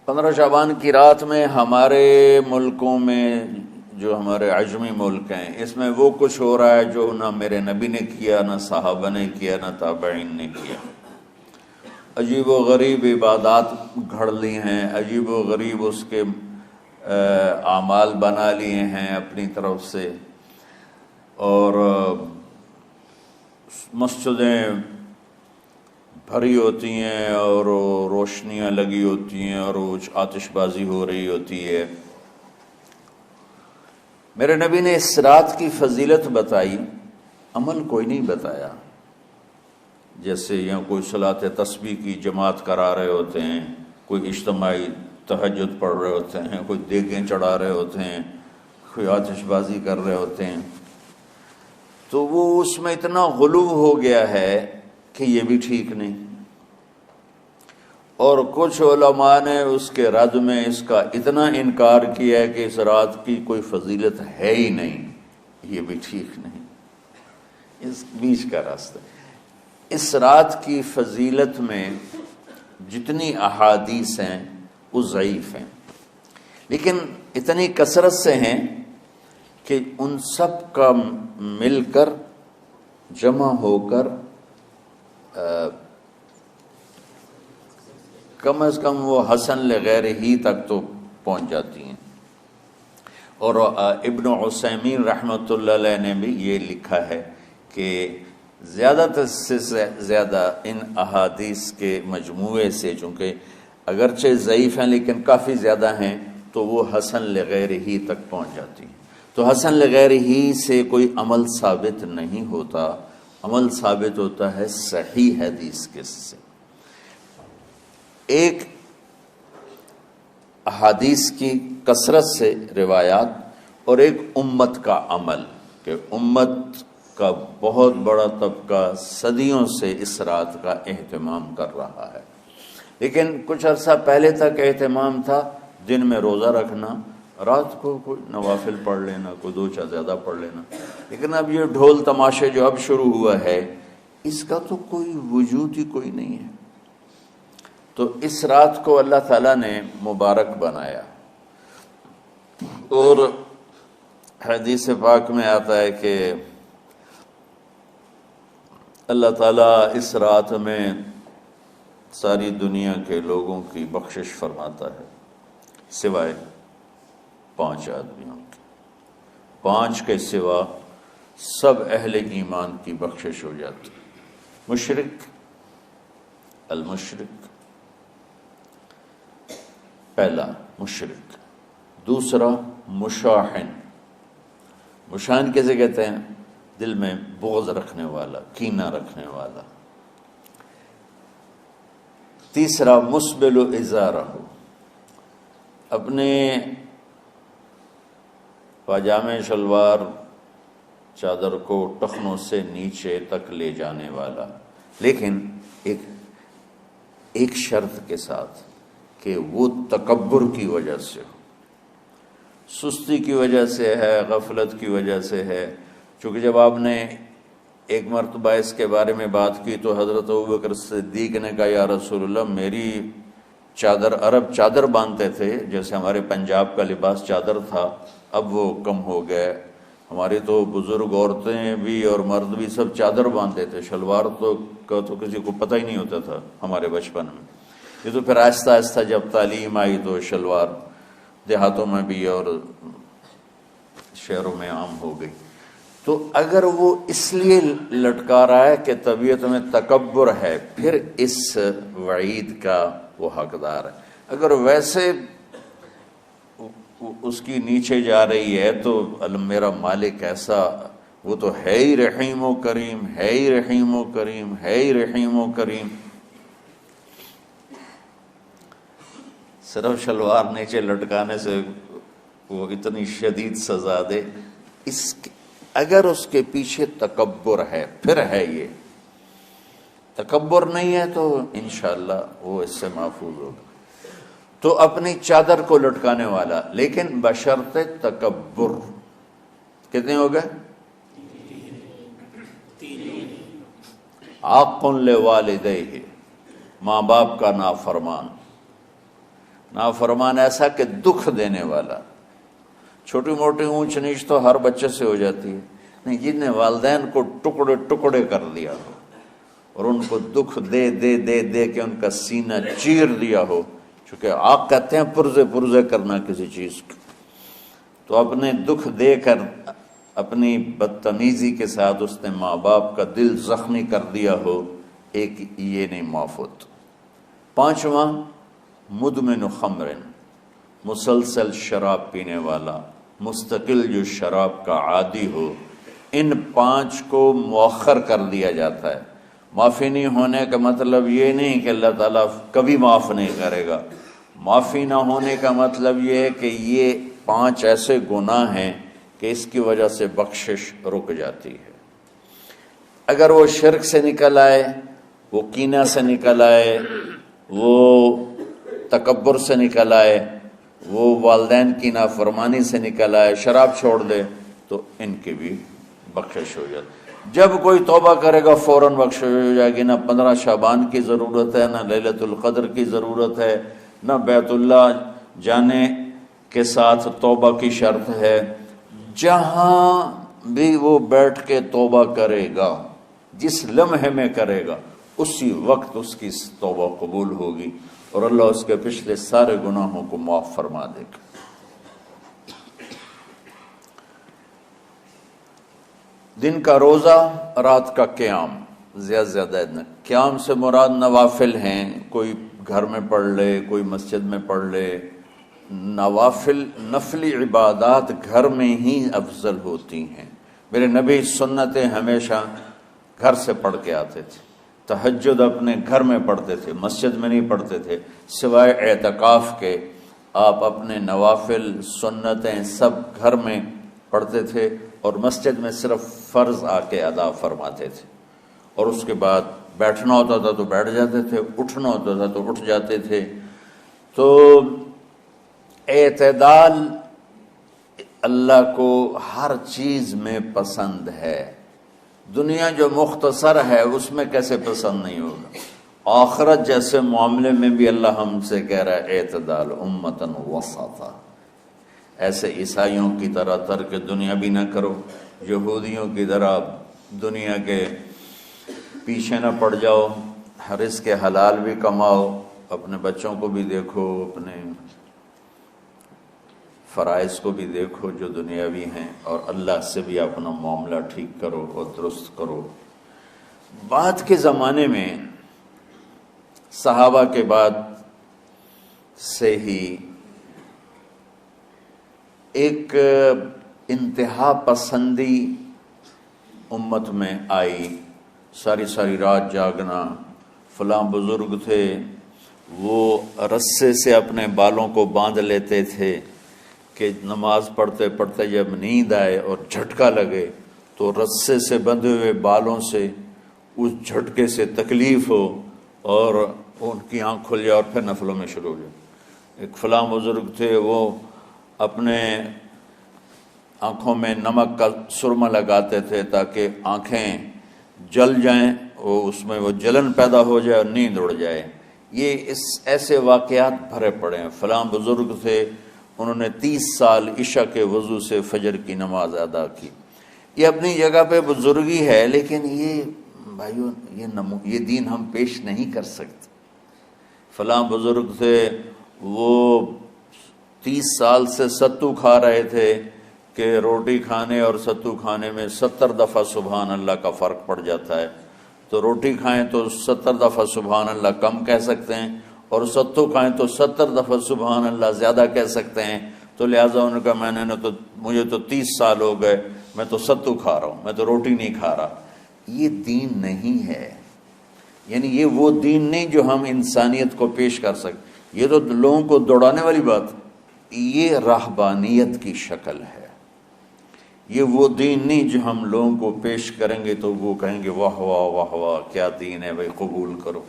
15 شعبان کی رات میں ہمارے ملکوں میں جو ہمارے عجمی ملک ہیں اس میں وہ کچھ ہو رہا ہے جو نہ میرے نبی نے کیا، نہ صحابہ نے کیا، نہ تابعین نے کیا۔ عجیب و غریب عبادات گھڑ لی ہیں، عجیب و غریب اس کے اعمال بنا لیے ہیں اپنی طرف سے، اور مسجدیں بھری ہوتی ہیں اور روشنیاں لگی ہوتی ہیں اور آتش بازی ہو رہی ہوتی ہے۔ میرے نبی نے اس رات کی فضیلت بتائی، عمل کوئی نہیں بتایا۔ جیسے یہاں کوئی صلاۃ تسبیح کی جماعت کرا رہے ہوتے ہیں، کوئی اجتماعی تہجد پڑھ رہے ہوتے ہیں، کوئی دیگیں چڑھا رہے ہوتے ہیں، کوئی آتش بازی کر رہے ہوتے ہیں، تو وہ اس میں اتنا غلو ہو گیا ہے کہ یہ بھی ٹھیک نہیں۔ اور کچھ علماء نے اس کے رد میں اس کا اتنا انکار کیا ہے کہ اس رات کی کوئی فضیلت ہے ہی نہیں، یہ بھی ٹھیک نہیں۔ اس بیچ کا راستہ، اس رات کی فضیلت میں جتنی احادیث ہیں وہ ضعیف ہیں، لیکن اتنی کثرت سے ہیں کہ ان سب کا مل کر جمع ہو کر کم از کم وہ حسن لغیر ہی تک تو پہنچ جاتی ہیں۔ اور ابن عثیمین رحمۃ اللہ علیہ نے بھی یہ لکھا ہے کہ زیادہ سے زیادہ ان احادیث کے مجموعے سے، چونکہ اگرچہ ضعیف ہیں لیکن کافی زیادہ ہیں، تو وہ حسن لغیر ہی تک پہنچ جاتی ہیں۔ تو حسن لغیر ہی سے کوئی عمل ثابت نہیں ہوتا، عمل ثابت ہوتا ہے صحیح حدیث کے سے۔ ایک احادیث کی کثرت سے روایات، اور ایک امت کا عمل، کہ امت کا بہت بڑا طبقہ صدیوں سے اس رات کا اہتمام کر رہا ہے۔ لیکن کچھ عرصہ پہلے تک اہتمام تھا دن میں روزہ رکھنا، رات کو کوئی نوافل پڑھ لینا، کوئی دو چار زیادہ پڑھ لینا، لیکن اب یہ ڈھول تماشے جو اب شروع ہوا ہے اس کا تو کوئی وجود ہی کوئی نہیں ہے۔ تو اس رات کو اللہ تعالیٰ نے مبارک بنایا، اور حدیث پاک میں آتا ہے کہ اللہ تعالیٰ اس رات میں ساری دنیا کے لوگوں کی بخشش فرماتا ہے سوائے 5 آدمیوں کی۔ 5 کے سوا سب اہل ایمان کی بخشش ہو جاتی۔ مشرک، المشرک، پہلا مشرک، دوسرا مشاحن، مشاحن کیسے کہتے ہیں؟ دل میں بغض رکھنے والا، کینہ رکھنے والا۔ تیسرا مسبل ازارہ، اپنے پاجامے شلوار چادر کو ٹخنوں سے نیچے تک لے جانے والا، لیکن ایک شرط کے ساتھ کہ وہ تکبر کی وجہ سے ہو، سستی کی وجہ سے ہے، غفلت کی وجہ سے ہے۔ چونکہ جب آپ نے ایک مرتبہ اس کے بارے میں بات کی تو حضرت ابوبکر صدیق نے کہا یا رسول اللہ، میری چادر، عرب چادر باندھتے تھے جیسے ہمارے پنجاب کا لباس چادر تھا، اب وہ کم ہو گئے، ہماری تو بزرگ عورتیں بھی اور مرد بھی سب چادر باندھتے تھے، شلوار کا تو کسی کو پتہ ہی نہیں ہوتا تھا ہمارے بچپن میں۔ یہ تو پھر آہستہ آہستہ جب تعلیم آئی تو شلوار دیہاتوں میں بھی اور شہروں میں عام ہو گئی۔ تو اگر وہ اس لیے لٹکا رہا ہے کہ طبیعت میں تکبر ہے، پھر اس وعید کا وہ حقدار ہے۔ اگر ویسے اس کی نیچے جا رہی ہے تو میرا مالک ایسا، وہ تو ہے ہی رحیم و کریم، ہے ہی رحیم و کریم، ہے ہی رحیم و کریم، صرف شلوار نیچے لٹکانے سے وہ اتنی شدید سزا دے۔ اگر اس کے پیچھے تکبر ہے، پھر ہے، یہ تکبر نہیں ہے تو انشاءاللہ وہ اس سے محفوظ ہوگا۔ تو اپنی چادر کو لٹکانے والا، لیکن بشرط تکبر۔ کتنے ہو گئے؟ عاق لوالدیہ، ماں باپ کا نافرمان، نافرمان ایسا کہ دکھ دینے والا. چھوٹی موٹی اونچ نیچ تو ہر بچے سے ہو جاتی ہے، نہیں، جن نے والدین کو ٹکڑے ٹکڑے کر دیا ہو اور ان کو دکھ دے دے دے دے کے ان کا سینہ چیر دیا ہو. چونکہ آپ کہتے ہیں پرزے پرزے کرنا کسی چیز کو، تو اپنے دکھ دے کر اپنی بدتمیزی کے ساتھ اس نے ماں باپ کا دل زخمی کر دیا ہو، ایک یہ نہیں معاف ہوتا. 5واں مدمن خمر، مسلسل شراب پینے والا، مستقل جو شراب کا عادی ہو. ان 5 کو مؤخر کر دیا جاتا ہے. معافی نہیں ہونے کا مطلب یہ نہیں کہ اللہ تعالیٰ کبھی معاف نہیں کرے گا. معافی نہ ہونے کا مطلب یہ ہے کہ یہ 5 ایسے گناہ ہیں کہ اس کی وجہ سے بخشش رک جاتی ہے. اگر وہ شرک سے نکل آئے، وہ کینہ سے نکل آئے، وہ تکبر سے نکل آئے، وہ والدین کی نافرمانی سے نکل آئے، شراب چھوڑ دے، تو ان کی بھی بخشش ہو جاتی. جب کوئی توبہ کرے گا فوراً بخشش ہو جائے گی. نہ 15 شعبان کی ضرورت ہے، نہ لیلۃ القدر کی ضرورت ہے، نہ بیت اللہ جانے کے ساتھ توبہ کی شرط ہے. جہاں بھی وہ بیٹھ کے توبہ کرے گا، جس لمحے میں کرے گا، اسی وقت اس کی توبہ قبول ہوگی اور اللہ اس کے پچھلے سارے گناہوں کو معاف فرما دے گا. دن کا روزہ، رات کا قیام، زیادہ زیادہ قیام سے مراد نوافل ہیں. کوئی گھر میں پڑھ لے، کوئی مسجد میں پڑھ لے. نوافل، نفلی عبادات گھر میں ہی افضل ہوتی ہیں. میرے نبی سنتیں ہمیشہ گھر سے پڑھ کے آتے تھے. تہجد اپنے گھر میں پڑھتے تھے، مسجد میں نہیں پڑھتے تھے. سوائے اعتکاف کے آپ اپنے نوافل سنتیں سب گھر میں پڑھتے تھے اور مسجد میں صرف فرض آ کے ادا فرماتے تھے. اور اس کے بعد بیٹھنا ہوتا تھا تو بیٹھ جاتے تھے، اٹھنا ہوتا تھا تو اٹھ جاتے تھے. تو اعتدال اللہ کو ہر چیز میں پسند ہے. دنیا جو مختصر ہے اس میں کیسے پسند نہیں ہوگا؟ آخرت جیسے معاملے میں بھی اللہ ہم سے کہہ رہا ہے اعتدال، امتن وسطا. ایسے عیسائیوں کی طرح ترک دنیا بھی نہ کرو، یہودیوں کی طرح دنیا کے پیچھے نہ پڑ جاؤ. رزق حلال بھی کماؤ، اپنے بچوں کو بھی دیکھو، اپنے فرائض کو بھی دیکھو جو دنیاوی ہیں، اور اللہ سے بھی اپنا معاملہ ٹھیک کرو اور درست کرو. بعد کے زمانے میں صحابہ کے بعد سے ہی ایک انتہا پسندی امت میں آئی. ساری ساری رات جاگنا. فلاں بزرگ تھے وہ رسے سے اپنے بالوں کو باندھ لیتے تھے کہ نماز پڑھتے پڑھتے جب نیند آئے اور جھٹکا لگے تو رسے سے بندھے ہوئے بالوں سے اس جھٹکے سے تکلیف ہو اور ان کی آنکھ کھل جائے اور پھر نفلوں میں شروع ہو جائے. ایک فلاں بزرگ تھے وہ اپنے آنکھوں میں نمک کا سرما لگاتے تھے تاکہ آنکھیں جل جائیں، اس میں وہ جلن پیدا ہو جائے اور نیند اڑ جائے. یہ ایسے واقعات بھرے پڑے ہیں. فلاں بزرگ تھے انہوں نے 30 سال عشاء کے وضو سے فجر کی نماز ادا کی. یہ اپنی جگہ پہ بزرگی ہے، لیکن یہ بھائیوں یہ دین ہم پیش نہیں کر سکتے. فلاں بزرگ تھے وہ 30 سال سے ستو کھا رہے تھے کہ روٹی کھانے اور ستو کھانے میں 70 دفعہ سبحان اللہ کا فرق پڑ جاتا ہے. تو روٹی کھائیں تو 70 دفعہ سبحان اللہ کم کہہ سکتے ہیں، اور ستو کھائیں تو 70 دفعہ سبحان اللہ زیادہ کہہ سکتے ہیں. تو لہٰذا ان کا مجھے تو 30 سال ہو گئے، میں تو ستو کھا رہا ہوں، میں تو روٹی نہیں کھا رہا. یہ دین نہیں ہے. یعنی یہ وہ دین نہیں جو ہم انسانیت کو پیش کر سکتے. یہ تو لوگوں کو دوڑانے والی بات. یہ راہبانیت کی شکل ہے. یہ وہ دین نہیں جو ہم لوگوں کو پیش کریں گے تو وہ کہیں گے واہ واہ واہ واہ کیا دین ہے بھائی، قبول کرو.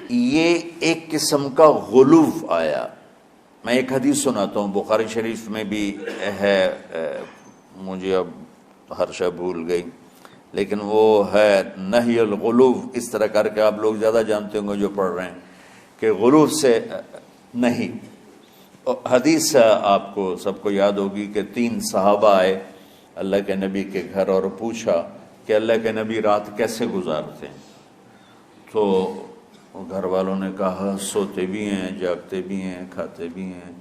یہ ایک قسم کا غلو آیا. میں ایک حدیث سناتا ہوں، بخاری شریف میں بھی ہے، مجھے اب ہر شے بھول گئی، لیکن وہ ہے نہی الغلو، اس طرح کر کے آپ لوگ زیادہ جانتے ہوں گے جو پڑھ رہے ہیں کہ غلو سے نہیں۔ حدیث آپ کو سب کو یاد ہوگی کہ 3 صحابہ آئے اللہ کے نبی کے گھر اور پوچھا کہ اللہ کے نبی رات کیسے گزارتے ہیں؟ تو گھر والوں نے کہا سوتے بھی ہیں، جاگتے بھی ہیں، کھاتے بھی ہیں۔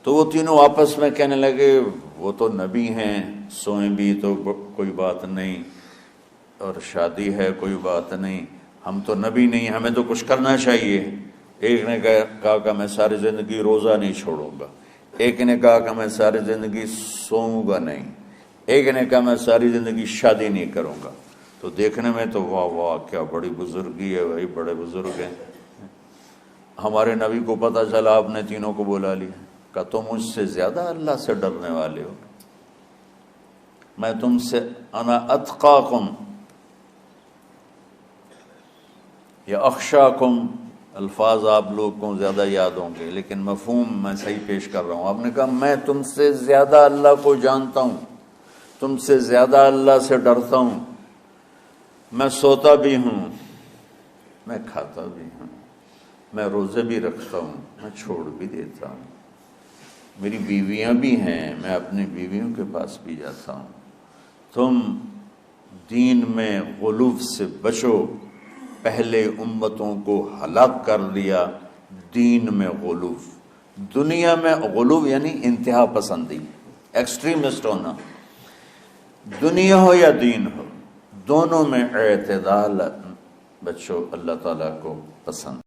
تو وہ تینوں آپس میں کہنے لگے وہ تو نبی ہیں، سوئیں بھی تو کوئی بات نہیں، اور شادی ہے کوئی بات نہیں، ہم تو نبی نہیں، ہمیں تو کچھ کرنا چاہیے۔ ایک نے کہا کہ میں ساری زندگی روزہ نہیں چھوڑوں گا، ایک نے کہا کہ میں ساری زندگی سوؤں گا نہیں، ایک نے کہا میں ساری زندگی شادی نہیں کروں گا۔ تو دیکھنے میں تو واہ واہ کیا بڑی بزرگی ہے بھائی، بڑے بزرگ ہیں۔ ہمارے نبی کو پتہ چلا آپ نے تینوں کو بلا لیا، کہ تم مجھ سے زیادہ اللہ سے ڈرنے والے ہو، میں تم سے انا اتقاکم یا اخشاکم، الفاظ آپ لوگ کو زیادہ یاد ہوں گے لیکن مفہوم میں صحیح پیش کر رہا ہوں۔ آپ نے کہا میں تم سے زیادہ اللہ کو جانتا ہوں، تم سے زیادہ اللہ سے ڈرتا ہوں، میں سوتا بھی ہوں، میں کھاتا بھی ہوں، میں روزے بھی رکھتا ہوں، میں چھوڑ بھی دیتا ہوں، میری بیویاں بھی ہیں، میں اپنی بیویوں کے پاس بھی جاتا ہوں۔ تم دین میں غلو سے بچو، پہلے امتوں کو ہلاک کر دیا دین میں غلو۔ دنیا میں غلو یعنی انتہا پسندی، ایکسٹریمسٹ ہونا، دنیا ہو یا دین ہو، دونوں میں اعتدال بچو، اللہ تعالیٰ کو پسند۔